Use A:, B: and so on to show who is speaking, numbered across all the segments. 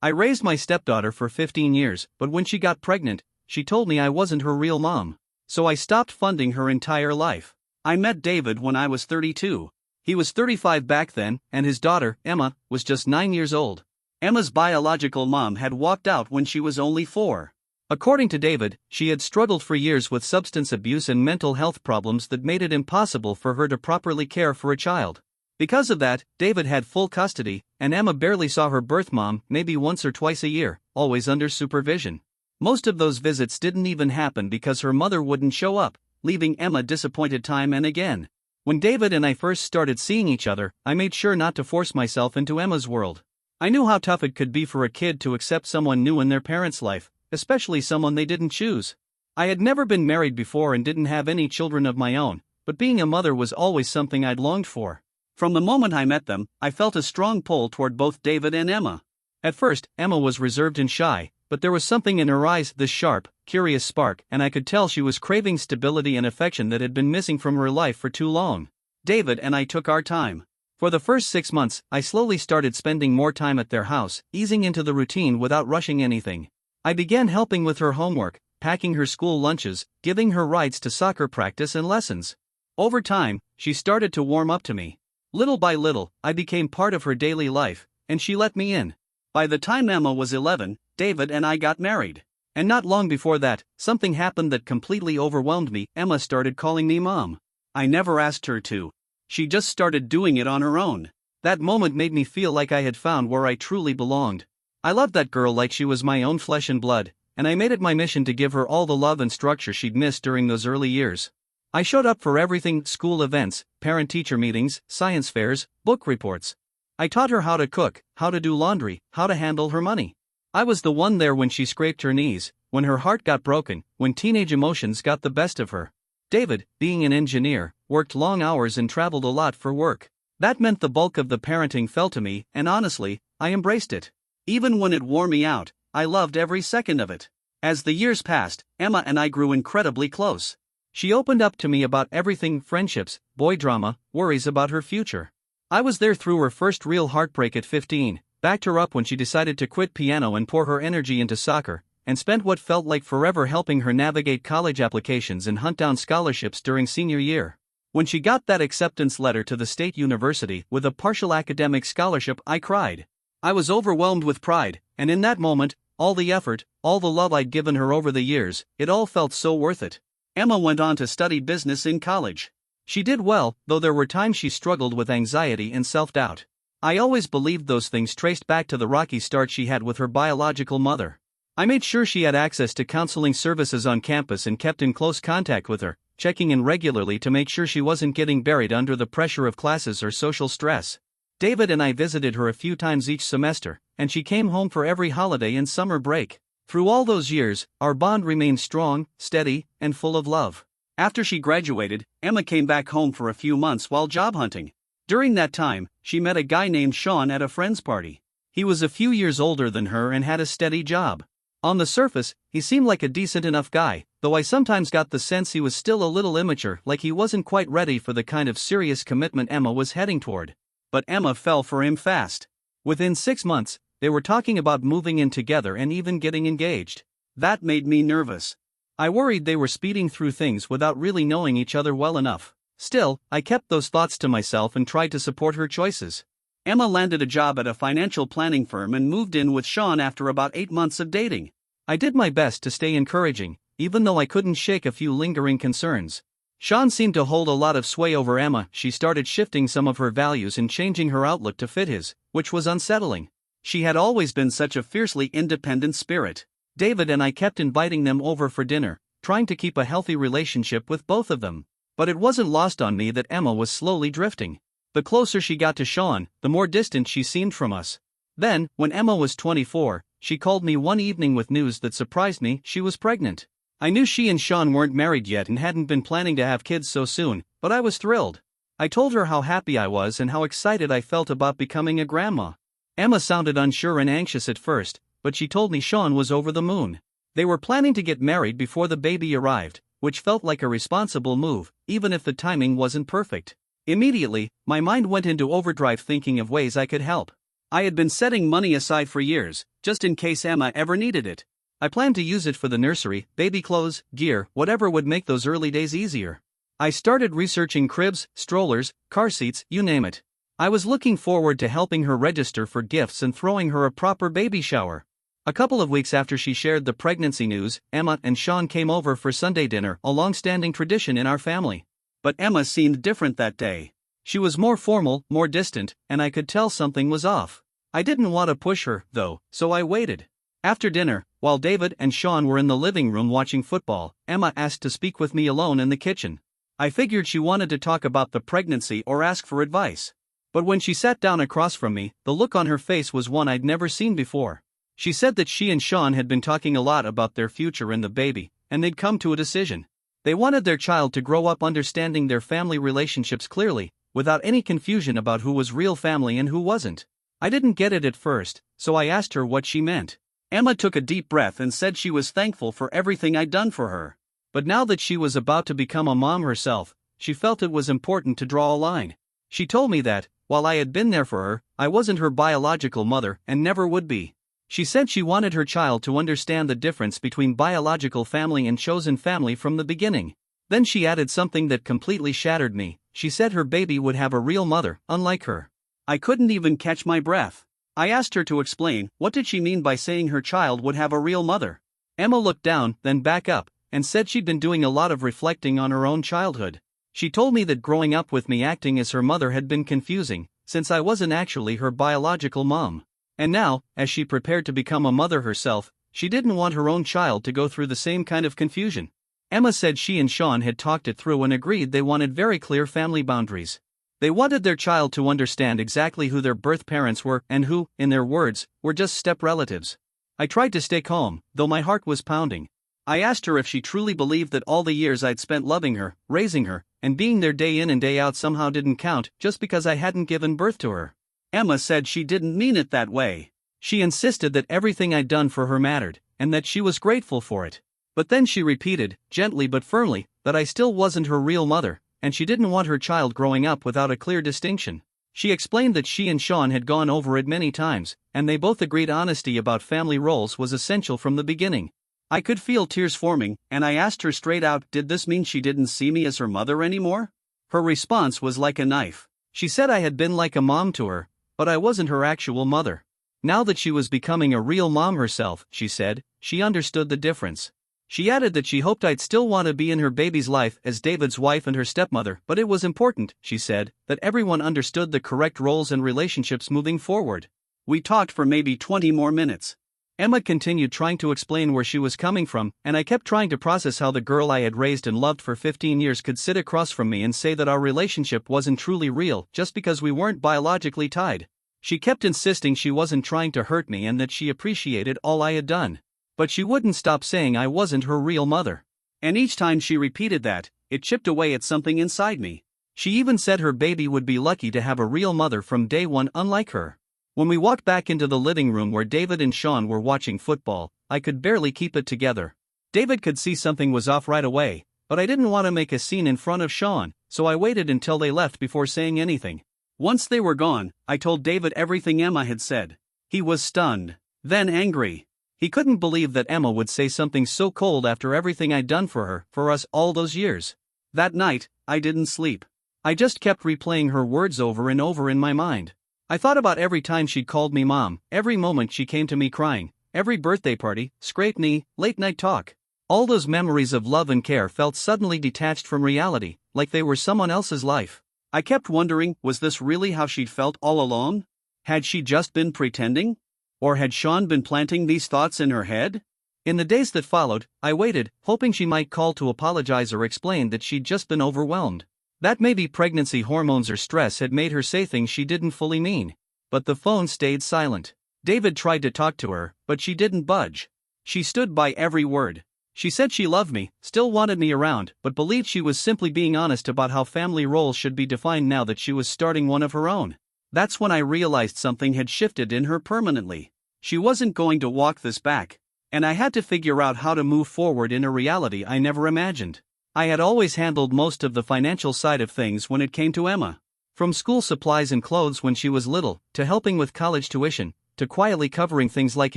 A: I raised my stepdaughter for 15 years, but when she got pregnant, she told me I wasn't her real mom. So I stopped funding her entire life. I met David when I was 32. He was 35 back then, and his daughter, Emma, was just 9 years old. Emma's biological mom had walked out when she was only 4. According to David, she had struggled for years with substance abuse and mental health problems that made it impossible for her to properly care for a child. Because of that, David had full custody, and Emma barely saw her birth mom, maybe once or twice a year, always under supervision. Most of those visits didn't even happen because her mother wouldn't show up, leaving Emma disappointed time and again. When David and I first started seeing each other, I made sure not to force myself into Emma's world. I knew how tough it could be for a kid to accept someone new in their parents' life, especially someone they didn't choose. I had never been married before and didn't have any children of my own, but being a mother was always something I'd longed for. From the moment I met them, I felt a strong pull toward both David and Emma. At first, Emma was reserved and shy, but there was something in her eyes, this sharp, curious spark, and I could tell she was craving stability and affection that had been missing from her life for too long. David and I took our time. For the first 6 months, I slowly started spending more time at their house, easing into the routine without rushing anything. I began helping with her homework, packing her school lunches, giving her rides to soccer practice and lessons. Over time, she started to warm up to me. Little by little, I became part of her daily life, and she let me in. By the time Emma was 11, David and I got married. And not long before that, something happened that completely overwhelmed me. Emma started calling me Mom. I never asked her to. She just started doing it on her own. That moment made me feel like I had found where I truly belonged. I loved that girl like she was my own flesh and blood, and I made it my mission to give her all the love and structure she'd missed during those early years. I showed up for everything: school events, parent-teacher meetings, science fairs, book reports. I taught her how to cook, how to do laundry, how to handle her money. I was the one there when she scraped her knees, when her heart got broken, when teenage emotions got the best of her. David, being an engineer, worked long hours and traveled a lot for work. That meant the bulk of the parenting fell to me, and honestly, I embraced it. Even when it wore me out, I loved every second of it. As the years passed, Emma and I grew incredibly close. She opened up to me about everything: friendships, boy drama, worries about her future. I was there through her first real heartbreak at 15, backed her up when she decided to quit piano and pour her energy into soccer, and spent what felt like forever helping her navigate college applications and hunt down scholarships during senior year. When she got that acceptance letter to the state university with a partial academic scholarship, I cried. I was overwhelmed with pride, and in that moment, all the effort, all the love I'd given her over the years, it all felt so worth it. Emma went on to study business in college. She did well, though there were times she struggled with anxiety and self-doubt. I always believed those things traced back to the rocky start she had with her biological mother. I made sure she had access to counseling services on campus and kept in close contact with her, checking in regularly to make sure she wasn't getting buried under the pressure of classes or social stress. David and I visited her a few times each semester, and she came home for every holiday and summer break. Through all those years, our bond remained strong, steady, and full of love. After she graduated, Emma came back home for a few months while job hunting. During that time, she met a guy named Sean at a friend's party. He was a few years older than her and had a steady job. On the surface, he seemed like a decent enough guy, though I sometimes got the sense he was still a little immature, like he wasn't quite ready for the kind of serious commitment Emma was heading toward. But Emma fell for him fast. Within 6 months, they were talking about moving in together and even getting engaged. That made me nervous. I worried they were speeding through things without really knowing each other well enough. Still, I kept those thoughts to myself and tried to support her choices. Emma landed a job at a financial planning firm and moved in with Sean after about 8 months of dating. I did my best to stay encouraging, even though I couldn't shake a few lingering concerns. Sean seemed to hold a lot of sway over Emma. She started shifting some of her values and changing her outlook to fit his, which was unsettling. She had always been such a fiercely independent spirit. David and I kept inviting them over for dinner, trying to keep a healthy relationship with both of them. But it wasn't lost on me that Emma was slowly drifting. The closer she got to Sean, the more distant she seemed from us. Then, when Emma was 24, she called me one evening with news that surprised me: she was pregnant. I knew she and Sean weren't married yet and hadn't been planning to have kids so soon, but I was thrilled. I told her how happy I was and how excited I felt about becoming a grandma. Emma sounded unsure and anxious at first, but she told me Sean was over the moon. They were planning to get married before the baby arrived, which felt like a responsible move, even if the timing wasn't perfect. Immediately, my mind went into overdrive thinking of ways I could help. I had been setting money aside for years, just in case Emma ever needed it. I planned to use it for the nursery, baby clothes, gear, whatever would make those early days easier. I started researching cribs, strollers, car seats, you name it. I was looking forward to helping her register for gifts and throwing her a proper baby shower. A couple of weeks after she shared the pregnancy news, Emma and Sean came over for Sunday dinner, a long-standing tradition in our family. But Emma seemed different that day. She was more formal, more distant, and I could tell something was off. I didn't want to push her, though, so I waited. After dinner, while David and Sean were in the living room watching football, Emma asked to speak with me alone in the kitchen. I figured she wanted to talk about the pregnancy or ask for advice. But when she sat down across from me, the look on her face was one I'd never seen before. She said that she and Sean had been talking a lot about their future and the baby, and they'd come to a decision. They wanted their child to grow up understanding their family relationships clearly, without any confusion about who was real family and who wasn't. I didn't get it at first, so I asked her what she meant. Emma took a deep breath and said she was thankful for everything I'd done for her. But now that she was about to become a mom herself, she felt it was important to draw a line. She told me that, while I had been there for her, I wasn't her biological mother and never would be. She said she wanted her child to understand the difference between biological family and chosen family from the beginning. Then she added something that completely shattered me. She said her baby would have a real mother, unlike her. I couldn't even catch my breath. I asked her to explain, what did she mean by saying her child would have a real mother? Emma looked down, then back up, and said she'd been doing a lot of reflecting on her own childhood. She told me that growing up with me acting as her mother had been confusing, since I wasn't actually her biological mom. And now, as she prepared to become a mother herself, she didn't want her own child to go through the same kind of confusion. Emma said she and Sean had talked it through and agreed they wanted very clear family boundaries. They wanted their child to understand exactly who their birth parents were and who, in their words, were just step-relatives. I tried to stay calm, though my heart was pounding. I asked her if she truly believed that all the years I'd spent loving her, raising her, and being there day in and day out somehow didn't count just because I hadn't given birth to her. Emma said she didn't mean it that way. She insisted that everything I'd done for her mattered, and that she was grateful for it. But then she repeated, gently but firmly, that I still wasn't her real mother, and she didn't want her child growing up without a clear distinction. She explained that she and Sean had gone over it many times, and they both agreed honesty about family roles was essential from the beginning. I could feel tears forming, and I asked her straight out, did this mean she didn't see me as her mother anymore? Her response was like a knife. She said I had been like a mom to her, but I wasn't her actual mother. Now that she was becoming a real mom herself, she said, she understood the difference. She added that she hoped I'd still want to be in her baby's life as David's wife and her stepmother, but it was important, she said, that everyone understood the correct roles and relationships moving forward. We talked for maybe 20 more minutes. Emma continued trying to explain where she was coming from, and I kept trying to process how the girl I had raised and loved for 15 years could sit across from me and say that our relationship wasn't truly real just because we weren't biologically tied. She kept insisting she wasn't trying to hurt me and that she appreciated all I had done. But she wouldn't stop saying I wasn't her real mother. And each time she repeated that, it chipped away at something inside me. She even said her baby would be lucky to have a real mother from day one, unlike her. When we walked back into the living room where David and Sean were watching football, I could barely keep it together. David could see something was off right away, but I didn't want to make a scene in front of Sean, so I waited until they left before saying anything. Once they were gone, I told David everything Emma had said. He was stunned, then angry. He couldn't believe that Emma would say something so cold after everything I'd done for her, for us, all those years. That night, I didn't sleep. I just kept replaying her words over and over in my mind. I thought about every time she'd called me mom, every moment she came to me crying, every birthday party, scraped knee, late night talk. All those memories of love and care felt suddenly detached from reality, like they were someone else's life. I kept wondering, was this really how she'd felt all along? Had she just been pretending? Or had Sean been planting these thoughts in her head? In the days that followed, I waited, hoping she might call to apologize or explain that she'd just been overwhelmed. That maybe pregnancy hormones or stress had made her say things she didn't fully mean. But the phone stayed silent. David tried to talk to her, but she didn't budge. She stood by every word. She said she loved me, still wanted me around, but believed she was simply being honest about how family roles should be defined now that she was starting one of her own. That's when I realized something had shifted in her permanently. She wasn't going to walk this back. And I had to figure out how to move forward in a reality I never imagined. I had always handled most of the financial side of things when it came to Emma. From school supplies and clothes when she was little, to helping with college tuition, to quietly covering things like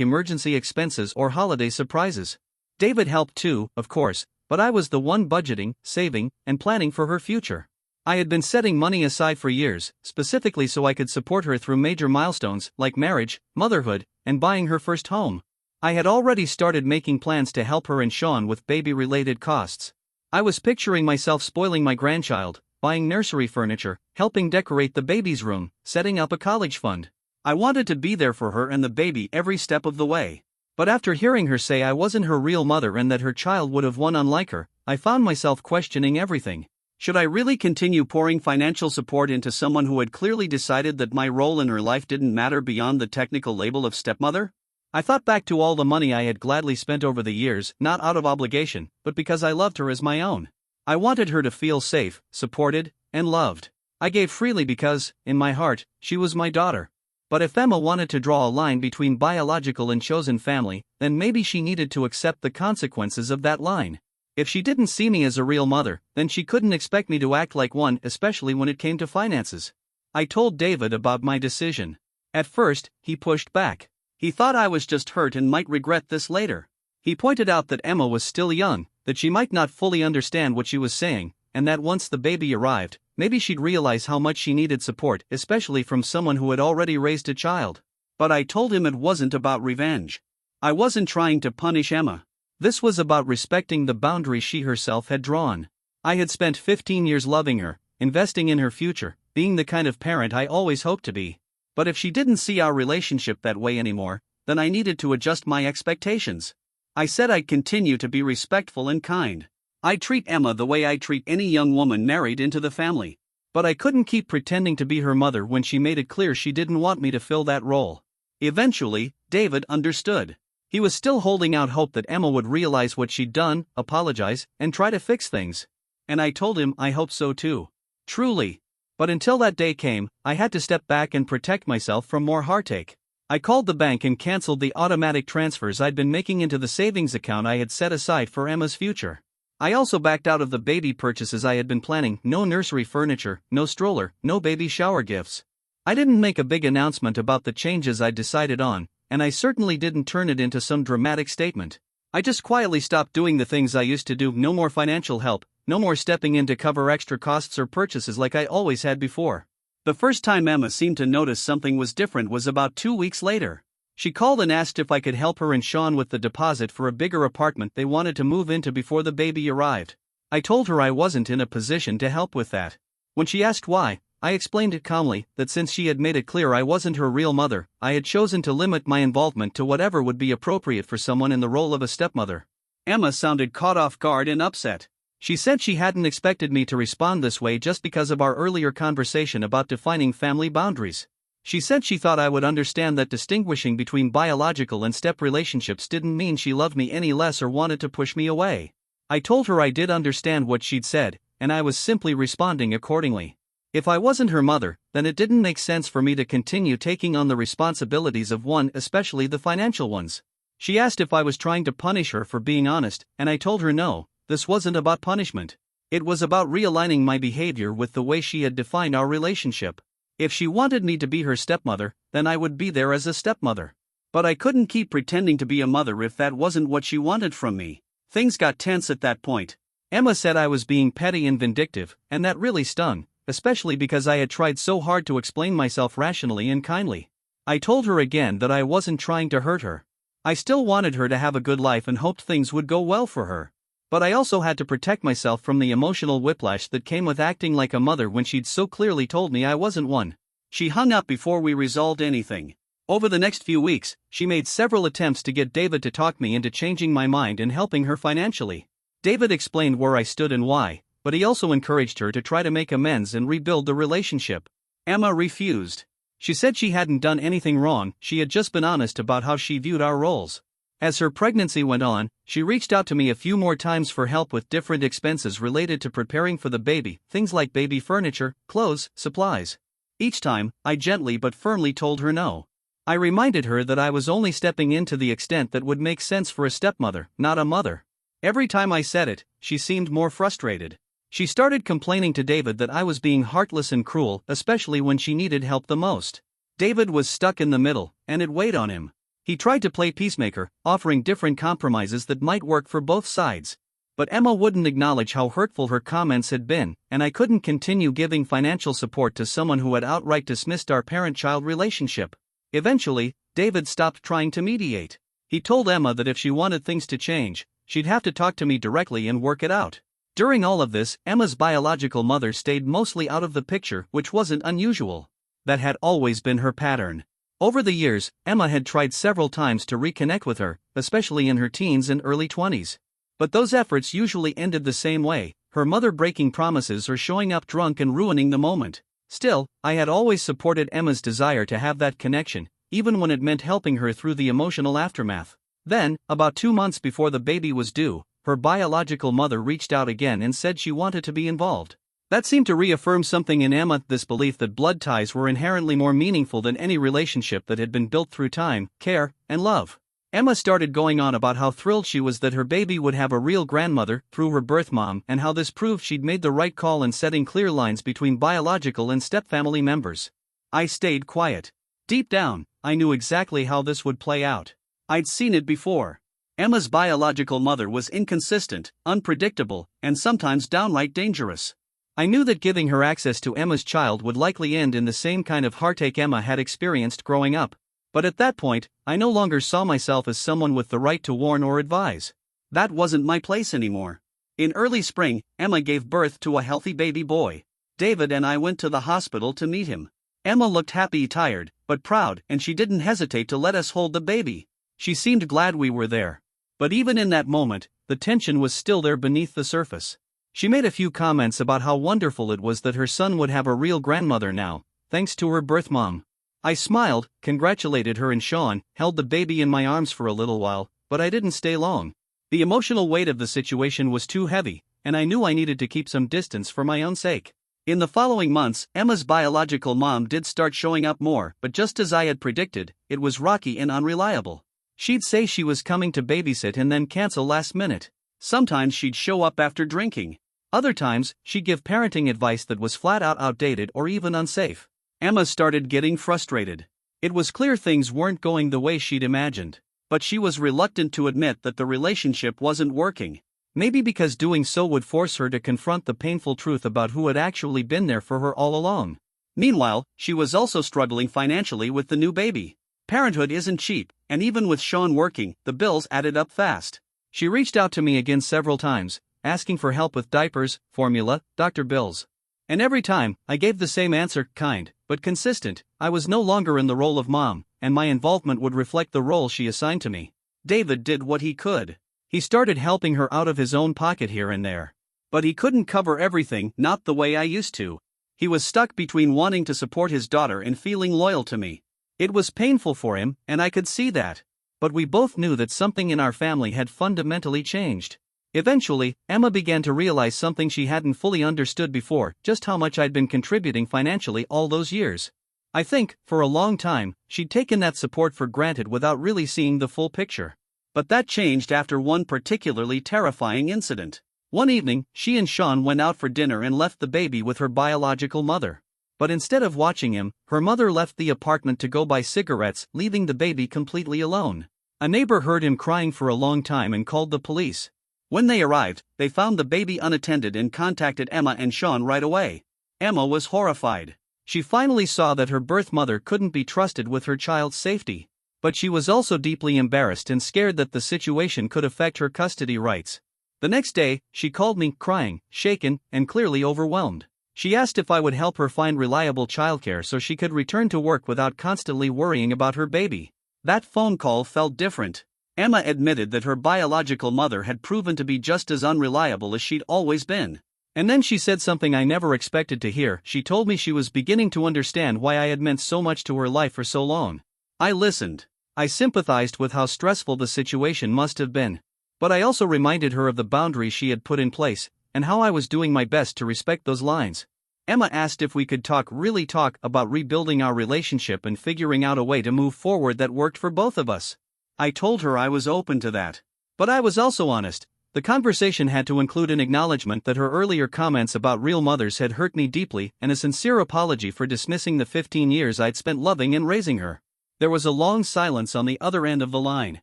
A: emergency expenses or holiday surprises. David helped too, of course, but I was the one budgeting, saving, and planning for her future. I had been setting money aside for years, specifically so I could support her through major milestones like marriage, motherhood, and buying her first home. I had already started making plans to help her and Sean with baby-related costs. I was picturing myself spoiling my grandchild, buying nursery furniture, helping decorate the baby's room, setting up a college fund. I wanted to be there for her and the baby every step of the way. But after hearing her say I wasn't her real mother and that her child would have one unlike her, I found myself questioning everything. Should I really continue pouring financial support into someone who had clearly decided that my role in her life didn't matter beyond the technical label of stepmother? I thought back to all the money I had gladly spent over the years, not out of obligation, but because I loved her as my own. I wanted her to feel safe, supported, and loved. I gave freely because, in my heart, she was my daughter. But if Emma wanted to draw a line between biological and chosen family, then maybe she needed to accept the consequences of that line. If she didn't see me as a real mother, then she couldn't expect me to act like one, especially when it came to finances. I told David about my decision. At first, he pushed back. He thought I was just hurt and might regret this later. He pointed out that Emma was still young, that she might not fully understand what she was saying, and that once the baby arrived, maybe she'd realize how much she needed support, especially from someone who had already raised a child. But I told him it wasn't about revenge. I wasn't trying to punish Emma. This was about respecting the boundaries she herself had drawn. I had spent 15 years loving her, investing in her future, being the kind of parent I always hoped to be. But if she didn't see our relationship that way anymore, then I needed to adjust my expectations. I said I'd continue to be respectful and kind. I'd treat Emma the way I treat any young woman married into the family. But I couldn't keep pretending to be her mother when she made it clear she didn't want me to fill that role. Eventually, David understood. He was still holding out hope that Emma would realize what she'd done, apologize, and try to fix things. And I told him I hoped so too. Truly. But until that day came, I had to step back and protect myself from more heartache. I called the bank and canceled the automatic transfers I'd been making into the savings account I had set aside for Emma's future. I also backed out of the baby purchases I had been planning: no nursery furniture, no stroller, no baby shower gifts. I didn't make a big announcement about the changes I'd decided on, and I certainly didn't turn it into some dramatic statement. I just quietly stopped doing the things I used to do: no more financial help, no more stepping in to cover extra costs or purchases like I always had before. The first time Emma seemed to notice something was different was about 2 weeks later. She called and asked if I could help her and Sean with the deposit for a bigger apartment they wanted to move into before the baby arrived. I told her I wasn't in a position to help with that. When she asked why, I explained it calmly, that since she had made it clear I wasn't her real mother, I had chosen to limit my involvement to whatever would be appropriate for someone in the role of a stepmother. Emma sounded caught off guard and upset. She said she hadn't expected me to respond this way just because of our earlier conversation about defining family boundaries. She said she thought I would understand that distinguishing between biological and step relationships didn't mean she loved me any less or wanted to push me away. I told her I did understand what she'd said, and I was simply responding accordingly. If I wasn't her mother, then it didn't make sense for me to continue taking on the responsibilities of one, especially the financial ones. She asked if I was trying to punish her for being honest, and I told her no, this wasn't about punishment. It was about realigning my behavior with the way she had defined our relationship. If she wanted me to be her stepmother, then I would be there as a stepmother. But I couldn't keep pretending to be a mother if that wasn't what she wanted from me. Things got tense at that point. Emma said I was being petty and vindictive, and that really stung, especially because I had tried so hard to explain myself rationally and kindly. I told her again that I wasn't trying to hurt her. I still wanted her to have a good life and hoped things would go well for her. But I also had to protect myself from the emotional whiplash that came with acting like a mother when she'd so clearly told me I wasn't one. She hung up before we resolved anything. Over the next few weeks, she made several attempts to get David to talk me into changing my mind and helping her financially. David explained where I stood and why, but he also encouraged her to try to make amends and rebuild the relationship. Emma refused. She said she hadn't done anything wrong, she had just been honest about how she viewed our roles. As her pregnancy went on, she reached out to me a few more times for help with different expenses related to preparing for the baby, things like baby furniture, clothes, supplies. Each time, I gently but firmly told her no. I reminded her that I was only stepping in to the extent that would make sense for a stepmother, not a mother. Every time I said it, she seemed more frustrated. She started complaining to David that I was being heartless and cruel, especially when she needed help the most. David was stuck in the middle, and it weighed on him. He tried to play peacemaker, offering different compromises that might work for both sides. But Emma wouldn't acknowledge how hurtful her comments had been, and I couldn't continue giving financial support to someone who had outright dismissed our parent-child relationship. Eventually, David stopped trying to mediate. He told Emma that if she wanted things to change, she'd have to talk to me directly and work it out. During all of this, Emma's biological mother stayed mostly out of the picture, which wasn't unusual. That had always been her pattern. Over the years, Emma had tried several times to reconnect with her, especially in her teens and early 20s. But those efforts usually ended the same way, her mother breaking promises or showing up drunk and ruining the moment. Still, I had always supported Emma's desire to have that connection, even when it meant helping her through the emotional aftermath. Then, about 2 months before the baby was due, her biological mother reached out again and said she wanted to be involved. That seemed to reaffirm something in Emma, this belief that blood ties were inherently more meaningful than any relationship that had been built through time, care, and love. Emma started going on about how thrilled she was that her baby would have a real grandmother through her birth mom and how this proved she'd made the right call in setting clear lines between biological and stepfamily members. I stayed quiet. Deep down, I knew exactly how this would play out. I'd seen it before. Emma's biological mother was inconsistent, unpredictable, and sometimes downright dangerous. I knew that giving her access to Emma's child would likely end in the same kind of heartache Emma had experienced growing up. But at that point, I no longer saw myself as someone with the right to warn or advise. That wasn't my place anymore. In early spring, Emma gave birth to a healthy baby boy. David and I went to the hospital to meet him. Emma looked happy, tired, but proud, and she didn't hesitate to let us hold the baby. She seemed glad we were there. But even in that moment, the tension was still there beneath the surface. She made a few comments about how wonderful it was that her son would have a real grandmother now, thanks to her birth mom. I smiled, congratulated her, and Sean held the baby in my arms for a little while, but I didn't stay long. The emotional weight of the situation was too heavy, and I knew I needed to keep some distance for my own sake. In the following months, Emma's biological mom did start showing up more, but just as I had predicted, it was rocky and unreliable. She'd say she was coming to babysit and then cancel last minute. Sometimes she'd show up after drinking. Other times, she'd give parenting advice that was flat out outdated or even unsafe. Emma started getting frustrated. It was clear things weren't going the way she'd imagined, but she was reluctant to admit that the relationship wasn't working. Maybe because doing so would force her to confront the painful truth about who had actually been there for her all along. Meanwhile, she was also struggling financially with the new baby. Parenthood isn't cheap, and even with Sean working, the bills added up fast. She reached out to me again several times, asking for help with diapers, formula, doctor bills. And every time, I gave the same answer, kind, but consistent. I was no longer in the role of mom, and my involvement would reflect the role she assigned to me. David did what he could. He started helping her out of his own pocket here and there. But he couldn't cover everything, not the way I used to. He was stuck between wanting to support his daughter and feeling loyal to me. It was painful for him, and I could see that. But we both knew that something in our family had fundamentally changed. Eventually, Emma began to realize something she hadn't fully understood before, just how much I'd been contributing financially all those years. I think, for a long time, she'd taken that support for granted without really seeing the full picture. But that changed after one particularly terrifying incident. One evening, she and Sean went out for dinner and left the baby with her biological mother. But instead of watching him, her mother left the apartment to go buy cigarettes, leaving the baby completely alone. A neighbor heard him crying for a long time and called the police. When they arrived, they found the baby unattended and contacted Emma and Sean right away. Emma was horrified. She finally saw that her birth mother couldn't be trusted with her child's safety. But she was also deeply embarrassed and scared that the situation could affect her custody rights. The next day, she called me, crying, shaken, and clearly overwhelmed. She asked if I would help her find reliable childcare so she could return to work without constantly worrying about her baby. That phone call felt different. Emma admitted that her biological mother had proven to be just as unreliable as she'd always been. And then she said something I never expected to hear. She told me she was beginning to understand why I had meant so much to her life for so long. I listened. I sympathized with how stressful the situation must have been. But I also reminded her of the boundaries she had put in place, and how I was doing my best to respect those lines. Emma asked if we could talk about rebuilding our relationship and figuring out a way to move forward that worked for both of us. I told her I was open to that. But I was also honest. The conversation had to include an acknowledgement that her earlier comments about real mothers had hurt me deeply and a sincere apology for dismissing the 15 years I'd spent loving and raising her. There was a long silence on the other end of the line.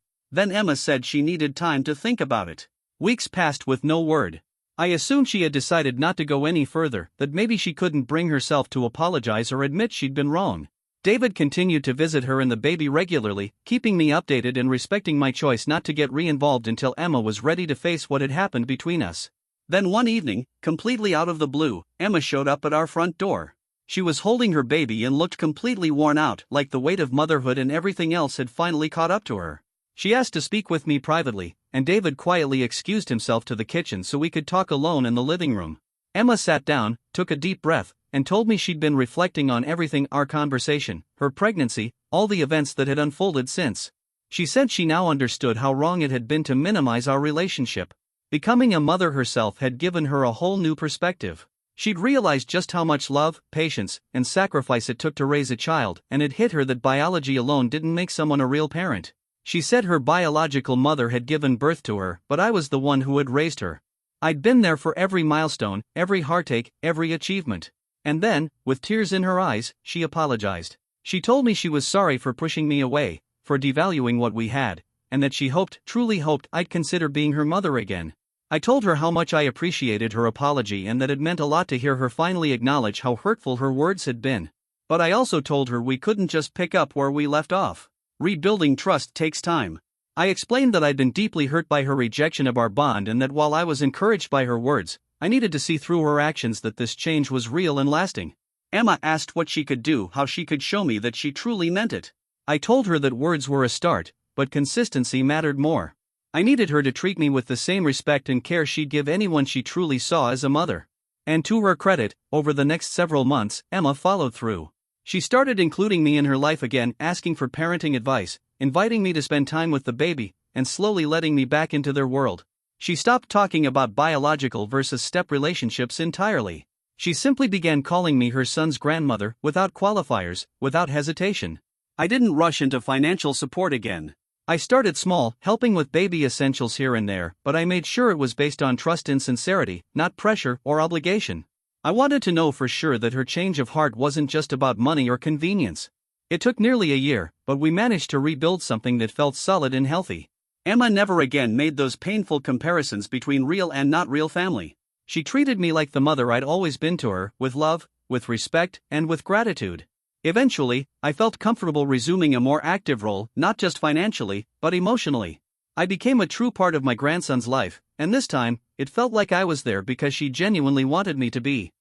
A: Then Emma said she needed time to think about it. Weeks passed with no word. I assumed she had decided not to go any further, that maybe she couldn't bring herself to apologize or admit she'd been wrong. David continued to visit her and the baby regularly, keeping me updated and respecting my choice not to get re-involved until Emma was ready to face what had happened between us. Then one evening, completely out of the blue, Emma showed up at our front door. She was holding her baby and looked completely worn out, like the weight of motherhood and everything else had finally caught up to her. She asked to speak with me privately, and David quietly excused himself to the kitchen so we could talk alone in the living room. Emma sat down, took a deep breath, and told me she'd been reflecting on everything: our conversation, her pregnancy, all the events that had unfolded since. She said she now understood how wrong it had been to minimize our relationship. Becoming a mother herself had given her a whole new perspective. She'd realized just how much love, patience, and sacrifice it took to raise a child, and it hit her that biology alone didn't make someone a real parent. She said her biological mother had given birth to her, but I was the one who had raised her. I'd been there for every milestone, every heartache, every achievement. And then, with tears in her eyes, she apologized. She told me she was sorry for pushing me away, for devaluing what we had, and that she hoped, truly hoped, I'd consider being her mother again. I told her how much I appreciated her apology and that it meant a lot to hear her finally acknowledge how hurtful her words had been. But I also told her we couldn't just pick up where we left off. Rebuilding trust takes time. I explained that I'd been deeply hurt by her rejection of our bond and that while I was encouraged by her words, I needed to see through her actions that this change was real and lasting. Emma asked what she could do, how she could show me that she truly meant it. I told her that words were a start, but consistency mattered more. I needed her to treat me with the same respect and care she'd give anyone she truly saw as a mother. And to her credit, over the next several months, Emma followed through. She started including me in her life again, asking for parenting advice, inviting me to spend time with the baby, and slowly letting me back into their world. She stopped talking about biological versus step relationships entirely. She simply began calling me her son's grandmother, without qualifiers, without hesitation. I didn't rush into financial support again. I started small, helping with baby essentials here and there, but I made sure it was based on trust and sincerity, not pressure or obligation. I wanted to know for sure that her change of heart wasn't just about money or convenience. It took nearly a year, but we managed to rebuild something that felt solid and healthy. Emma never again made those painful comparisons between real and not real family. She treated me like the mother I'd always been to her, with love, with respect, and with gratitude. Eventually, I felt comfortable resuming a more active role, not just financially, but emotionally. I became a true part of my grandson's life, and this time, it felt like I was there because she genuinely wanted me to be.